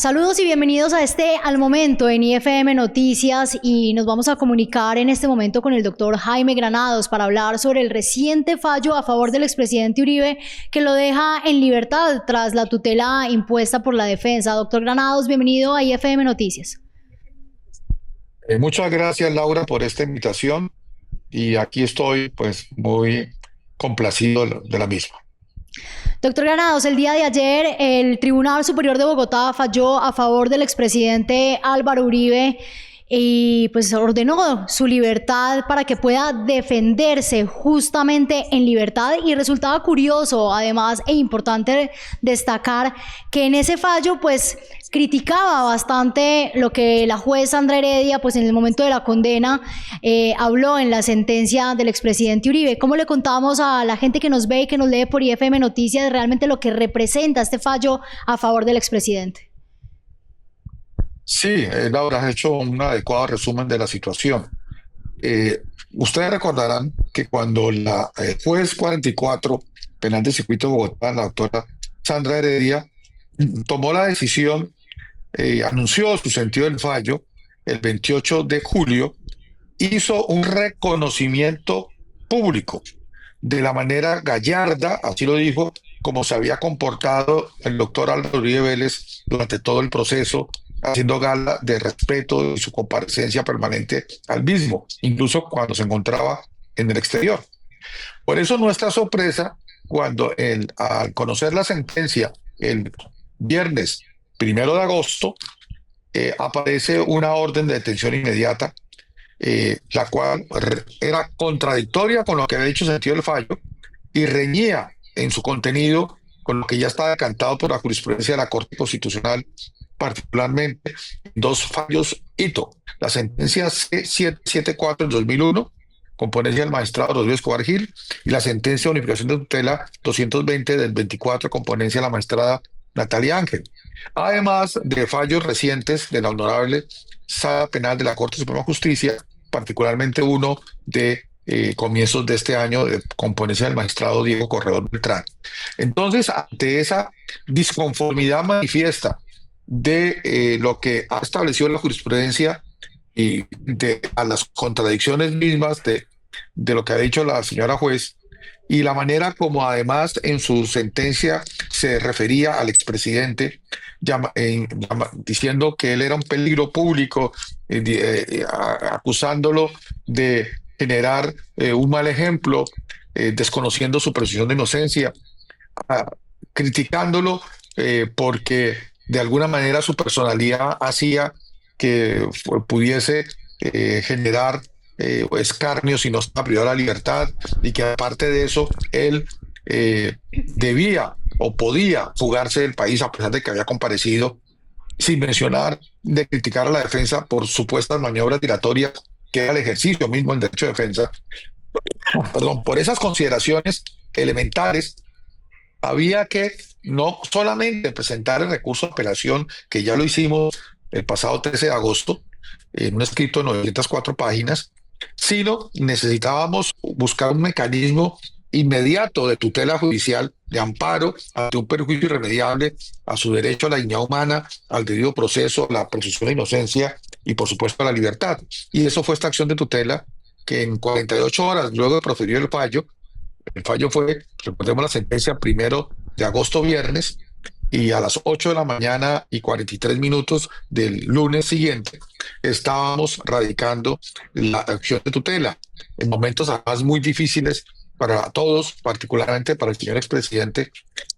Saludos y bienvenidos a Al Momento en IFM Noticias, y nos vamos a comunicar en este momento con el doctor Jaime Granados para hablar sobre el reciente fallo a favor del expresidente Uribe, que lo deja en libertad tras la tutela impuesta por la defensa. Doctor Granados, bienvenido a IFM Noticias. Muchas gracias, Laura, por esta invitación, y aquí estoy pues muy complacido de la misma. Doctor Granados, el día de ayer el Tribunal Superior de Bogotá falló a favor del expresidente Álvaro Uribe y pues ordenó su libertad para que pueda defenderse justamente en libertad. Y resultaba curioso, además, e importante destacar que en ese fallo pues criticaba bastante lo que la juez Sandra Heredia pues en el momento de la condena habló en la sentencia del expresidente Uribe. ¿Cómo le contamos a la gente que nos ve y que nos lee por IFM Noticias realmente lo que representa este fallo a favor del expresidente? Sí, Laura, has hecho un adecuado resumen de la situación. Ustedes recordarán que cuando la juez 44 Penal del Circuito de Bogotá, la doctora Sandra Heredia, tomó la decisión, anunció su sentido del fallo el 28 de julio, hizo un reconocimiento público de la manera gallarda, así lo dijo, como se había comportado el doctor Álvaro Uribe Vélez durante todo el proceso, haciendo gala de respeto y su comparecencia permanente al mismo, incluso cuando se encontraba en el exterior. Por eso nuestra sorpresa cuando al conocer la sentencia el viernes 1 de agosto, aparece una orden de detención inmediata, la cual era contradictoria con lo que había dicho el sentido del fallo y reñía en su contenido con lo que ya estaba decantado por la jurisprudencia de la Corte Constitucional, particularmente dos fallos hito: la sentencia C774 del 2001, con ponencia del magistrado Rodrigo Escobar Gil, y la sentencia de unificación de tutela 220 del 24, con ponencia de la magistrada Natalia Ángel, además de fallos recientes de la honorable Sala Penal de la Corte Suprema de Justicia, particularmente uno de comienzos de este año, de componencia del magistrado Diego Corredor Beltrán. Entonces, ante esa disconformidad manifiesta de lo que ha establecido la jurisprudencia y a las contradicciones mismas de lo que ha dicho la señora juez, y la manera como además en su sentencia se refería al expresidente, diciendo que él era un peligro público, acusándolo de generar un mal ejemplo, desconociendo su presunción de inocencia, criticándolo porque de alguna manera su personalidad hacía que pudiese generar escarnio si no estaba privado de la libertad, y que aparte de eso él debía o podía fugarse del país a pesar de que había comparecido, sin mencionar de criticar a la defensa por supuestas maniobras dilatorias, que era el ejercicio mismo del derecho de defensa. Perdón, por esas consideraciones elementales había que no solamente presentar el recurso de apelación, que ya lo hicimos el pasado 13 de agosto, en un escrito de 904 páginas, sino necesitábamos buscar un mecanismo inmediato de tutela judicial, de amparo ante un perjuicio irremediable a su derecho a la dignidad humana, al debido proceso, a la presunción de inocencia y por supuesto a la libertad. Y eso fue esta acción de tutela que en 48 horas luego de proferir el fallo fue, recordemos la sentencia, 1 de agosto, viernes, y a las 8 de la mañana y 43 minutos del lunes siguiente estábamos radicando la acción de tutela, en momentos además muy difíciles para todos, particularmente para el señor expresidente,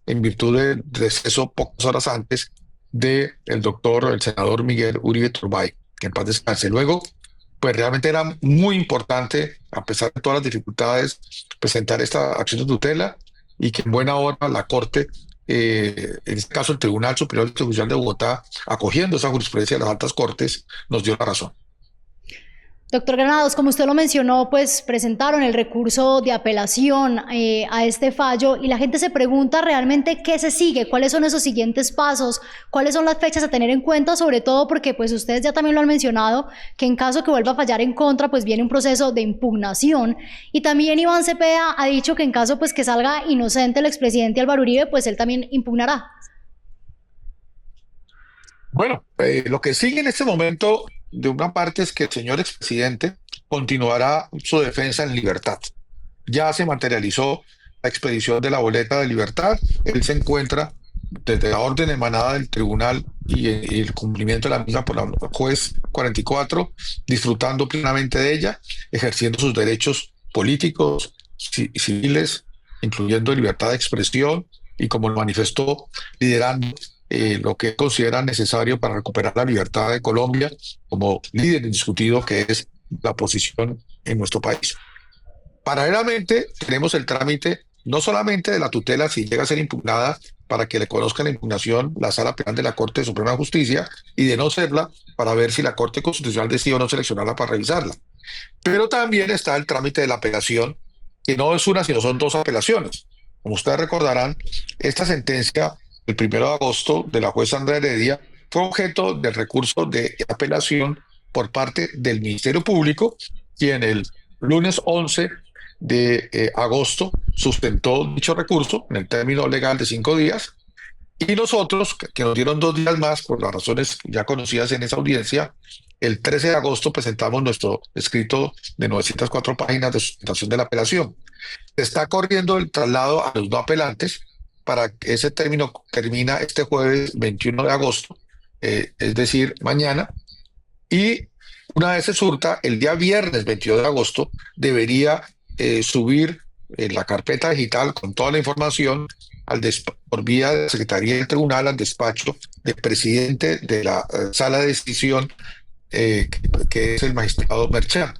en virtud del deceso pocas horas antes del doctor, el senador Miguel Uribe Turbay, que en paz descanse. Luego, pues realmente era muy importante, a pesar de todas las dificultades, presentar esta acción de tutela, y que en buena hora la Corte, en este caso el Tribunal Superior Judicial de Bogotá, acogiendo esa jurisprudencia de las altas cortes, nos dio la razón. Doctor Granados, como usted lo mencionó, pues presentaron el recurso de apelación a este fallo, y la gente se pregunta realmente qué se sigue, cuáles son esos siguientes pasos, cuáles son las fechas a tener en cuenta, sobre todo porque pues ustedes ya también lo han mencionado, que en caso que vuelva a fallar en contra, pues viene un proceso de impugnación. Y también Iván Cepeda ha dicho que en caso pues que salga inocente el expresidente Álvaro Uribe, pues él también impugnará. Bueno, lo que sigue en este momento, de una parte, es que el señor expresidente continuará su defensa en libertad. Ya se materializó la expedición de la boleta de libertad. Él se encuentra desde la orden emanada del tribunal y el cumplimiento de la misma por la juez 44, disfrutando plenamente de ella, ejerciendo sus derechos políticos, civiles, incluyendo libertad de expresión, y como lo manifestó, liderando lo que considera necesario para recuperar la libertad de Colombia como líder indiscutido que es la oposición en nuestro país. Paralelamente, tenemos el trámite no solamente de la tutela si llega a ser impugnada, para que le conozca la impugnación la Sala Penal de la Corte Suprema de Justicia, y de no serla, para ver si la Corte Constitucional decide o no seleccionarla para revisarla. Pero también está el trámite de la apelación, que no es una, sino son dos apelaciones. Como ustedes recordarán, esta sentencia del 1 de agosto de la juez Sandra Heredia fue objeto del recurso de apelación por parte del Ministerio Público, quien el lunes 11 de agosto sustentó dicho recurso en el término legal de 5 días, y nosotros, que nos dieron 2 días más por las razones ya conocidas en esa audiencia, el 13 de agosto presentamos nuestro escrito de 904 páginas de sustentación de la apelación. Se está corriendo el traslado a los no apelantes para que ese término termina este jueves 21 de agosto, es decir, mañana, y una vez se surta, el día viernes 22 de agosto debería subir la carpeta digital con toda la información por vía de la Secretaría del Tribunal al despacho del presidente de la sala de decisión, que es el magistrado Merchan.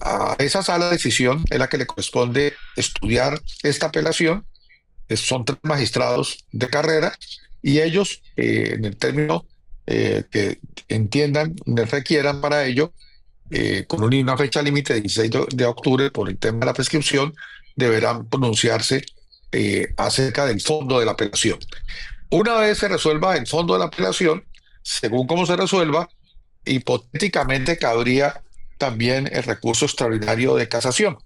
A esa sala de decisión es la que le corresponde estudiar esta apelación. Son 3 magistrados de carrera, y ellos, en el término que entiendan, requieran para ello, con una fecha límite de 16 de octubre por el tema de la prescripción, deberán pronunciarse acerca del fondo de la apelación. Una vez se resuelva el fondo de la apelación, según cómo se resuelva, hipotéticamente cabría también el recurso extraordinario de casación.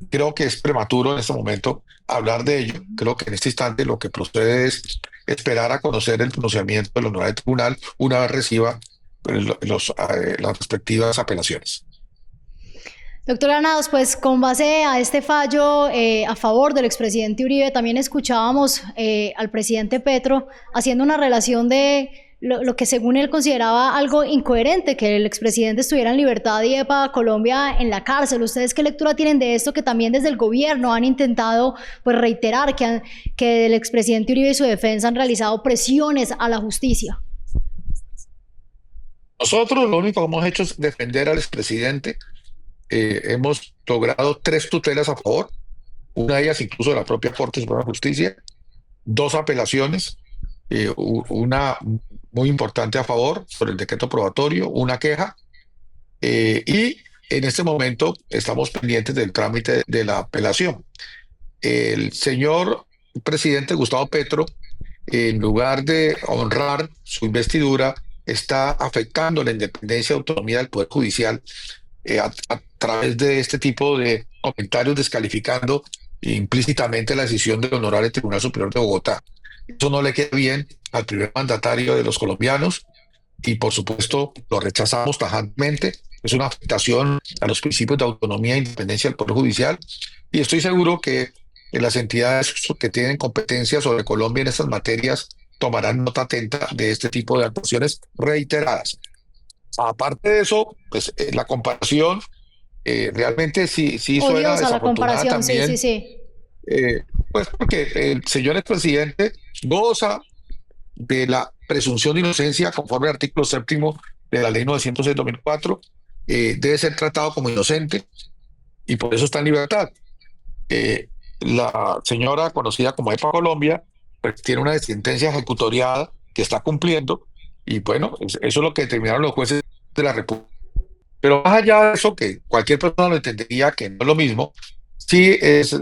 Creo que es prematuro en este momento hablar de ello. Creo que en este instante lo que procede es esperar a conocer el pronunciamiento del Honorable Tribunal una vez reciba las respectivas apelaciones. Doctor Granados, pues con base a este fallo a favor del expresidente Uribe, también escuchábamos al presidente Petro haciendo una relación de lo que según él consideraba algo incoherente, que el expresidente estuviera en libertad y EPA Colombia en la cárcel. ¿Ustedes qué lectura tienen de esto, que también desde el gobierno han intentado pues reiterar que el expresidente Uribe y su defensa han realizado presiones a la justicia? Nosotros lo único que hemos hecho es defender al expresidente. Hemos logrado 3 tutelas a favor, una de ellas incluso de la propia Corte Suprema de Justicia, 2 apelaciones, una muy importante a favor sobre el decreto probatorio, una queja, y en este momento estamos pendientes del trámite de la apelación. El señor presidente Gustavo Petro, en lugar de honrar su investidura, está afectando la independencia y autonomía del Poder Judicial a través de este tipo de comentarios, descalificando implícitamente la decisión del Honorable Tribunal Superior de Bogotá. Eso no le queda bien al primer mandatario de los colombianos, y por supuesto lo rechazamos tajantemente. Es una afectación a los principios de autonomía e independencia del Poder Judicial, y estoy seguro que las entidades que tienen competencia sobre Colombia en estas materias tomarán nota atenta de este tipo de actuaciones reiteradas. Aparte de eso, pues la comparación realmente sí suena Odiosa la desafortunada comparación, sí, también, sí, sí. pues porque el señor expresidente goza de la presunción de inocencia conforme al artículo 7º de la ley 906/2004, debe ser tratado como inocente, y por eso está en libertad. La señora conocida como EPA Colombia, pues, tiene una sentencia ejecutoriada que está cumpliendo, y bueno, eso es lo que determinaron los jueces de la República. Pero más allá de eso, que cualquier persona lo entendería que no es lo mismo, sí es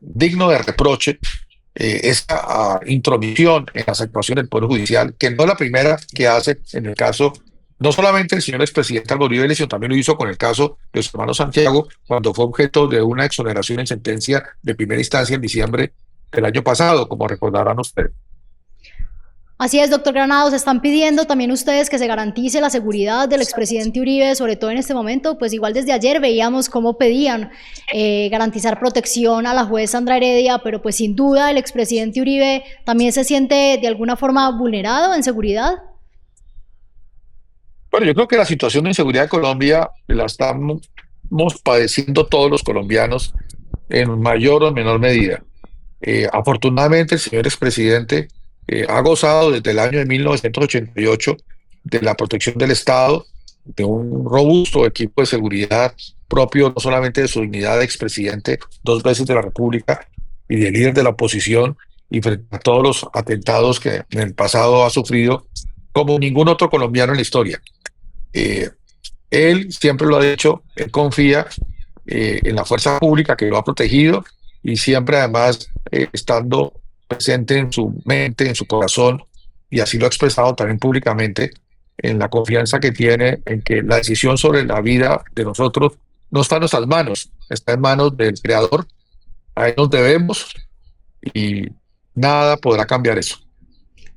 digno de reproche esa intromisión en las actuaciones del Poder Judicial, que no es la primera que hace en el caso, no solamente el señor expresidente Álvaro Uribe, sino también lo hizo con el caso de su hermano Santiago, cuando fue objeto de una exoneración en sentencia de primera instancia en diciembre del año pasado, como recordarán ustedes. Así es, doctor Granados, están pidiendo también ustedes que se garantice la seguridad del expresidente Uribe, sobre todo en este momento, pues igual desde ayer veíamos cómo pedían garantizar protección a la juez Sandra Heredia, pero pues sin duda el expresidente Uribe también se siente de alguna forma vulnerado en seguridad. Bueno, yo creo que la situación de inseguridad de Colombia la estamos padeciendo todos los colombianos en mayor o menor medida. Afortunadamente, el señor expresidente ha gozado desde el año de 1988 de la protección del Estado, de un robusto equipo de seguridad propio no solamente de su dignidad de expresidente 2 veces de la República y de líder de la oposición, y frente a todos los atentados que en el pasado ha sufrido como ningún otro colombiano en la historia. Él siempre lo ha dicho, él confía en la fuerza pública que lo ha protegido y siempre además estando presente en su mente, en su corazón, y así lo ha expresado también públicamente, en la confianza que tiene en que la decisión sobre la vida de nosotros no está en nuestras manos, está en manos del Creador. A él nos debemos y nada podrá cambiar eso.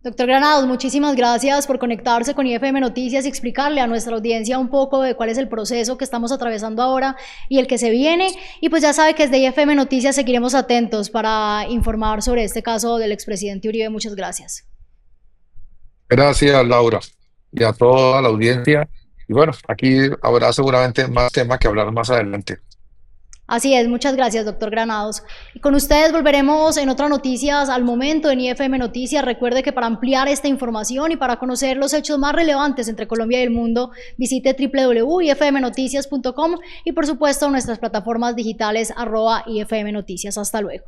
Doctor Granados, muchísimas gracias por conectarse con IFM Noticias y explicarle a nuestra audiencia un poco de cuál es el proceso que estamos atravesando ahora y el que se viene. Y pues ya sabe que desde IFM Noticias seguiremos atentos para informar sobre este caso del expresidente Uribe. Muchas gracias. Gracias, Laura, y a toda la audiencia. Y bueno, aquí habrá seguramente más temas que hablar más adelante. Así es, muchas gracias, doctor Granados. Y con ustedes volveremos en otras noticias al momento en IFM Noticias. Recuerde que para ampliar esta información y para conocer los hechos más relevantes entre Colombia y el mundo, visite www.ifmnoticias.com y por supuesto nuestras plataformas digitales @IFM Noticias. Hasta luego.